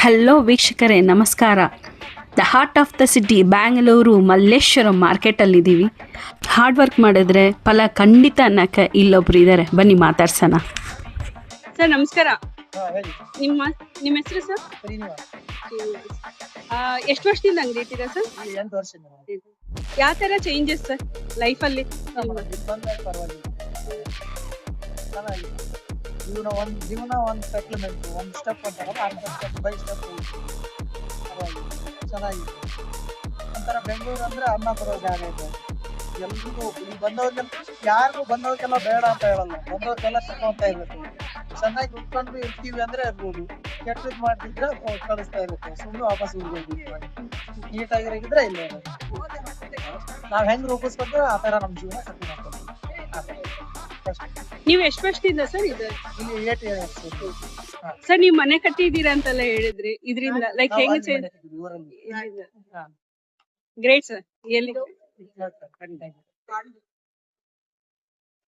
Hello ವೀಕ್ಷಕರೇ, ನಮಸ್ಕಾರ. The heart of the city Bangalore Malleshwaram ಮಾರ್ಕೆಟಲ್ಲಿದ್ದೀವಿ. ಹಾರ್ಡ್ ವರ್ಕ್ ಮಾಡಿದ್ರೆ ಫಲ ಖಂಡಿತ ಅನ್ನಕ್ಕೆ ಇಲ್ಲೊಬ್ರು ಇದ್ದಾರೆ, ಬನ್ನಿ ಮಾತಾಡ್ಸೋಣ. ಸರ್ ನಮಸ್ಕಾರ. ನಿಮ್ಮ ನಿಮ್ಮ ಹೆಸರು ಸರ್? ಎಷ್ಟು ವರ್ಷದಿಂದ ಅಂಗಡಿ ಇಟ್ಟಿರಾ ಸರ್? 8 ವರ್ಷ. ಯಾವ ಥರ ಚೇಂಜಸ್ ಸರ್ ಲೈಫಲ್ಲಿ? ಜೀವನ ಒಂದು ಸೆಟ್ಲ್ಮೆಂಟ್, ಒಂದು ಸ್ಟೆಪ್ ಅಂತಾರಲ್ಲ, ಸ್ಟೆಪ್ ಬೈ ಸ್ಟೆಪ್ ಚೆನ್ನಾಗಿದೆ. ಒಂಥರ ಬೆಂಗಳೂರು ಅಂದ್ರೆ ಅನ್ನ ಬರೋ ಜಾಗ ಇದೆ. ಎಲ್ರಿಗೂ ಇಲ್ಲಿ ಬಂದವ್ರಿಗೆಲ್ಲ, ಯಾರಿಗೂ ಬಂದವ್ರಿಗೆಲ್ಲ ಬೇಡ ಅಂತ ಹೇಳಲ್ಲ, ಬಂದವ್ರಿಗೆಲ್ಲ ತಗೊಂತ ಇರ್ಬೇಕು. ಚೆನ್ನಾಗಿ ಉಟ್ಕೊಂಡು ಇರ್ತೀವಿ ಅಂದ್ರೆ ಇರ್ಬೋದು, ಕೆಟ್ಟದ್ ಮಾಡ್ತಿದ್ರೆ ಕಳಿಸ್ತಾ ಇರುತ್ತೆ, ಸುಮ್ಮನೆ ವಾಪಸ್ ನೀಟಾಗಿರಾಗಿದ್ರೆ ಇಲ್ಲ. ನಾವ್ ಹೆಂಗ್ ರೂಪಿಸ್ಕೊಂಡ್ರೆ ಆ ತರ ನಮ್ ಜೀವನ ಸಕ್ತಿ ಮಾಡ್ಕೊಂಡು. ನೀವು ಎಷ್ಟು ವರ್ಷದಿಂದ ಸರ್ ಇದು? ಇಲ್ಲಿ 8 years. ಸರ್ ನೀವು ಮನೆ ಕಟ್ಟಿದ್ದೀರಾ ಅಂತೆಲ್ಲ ಹೇಳಿದ್ರಿ, ಇದರಿಂದ ಲೈಕ್ ಹೆಂಗ್ ಚೇಂಜ್? Great sir. ಎಲ್ಲಿ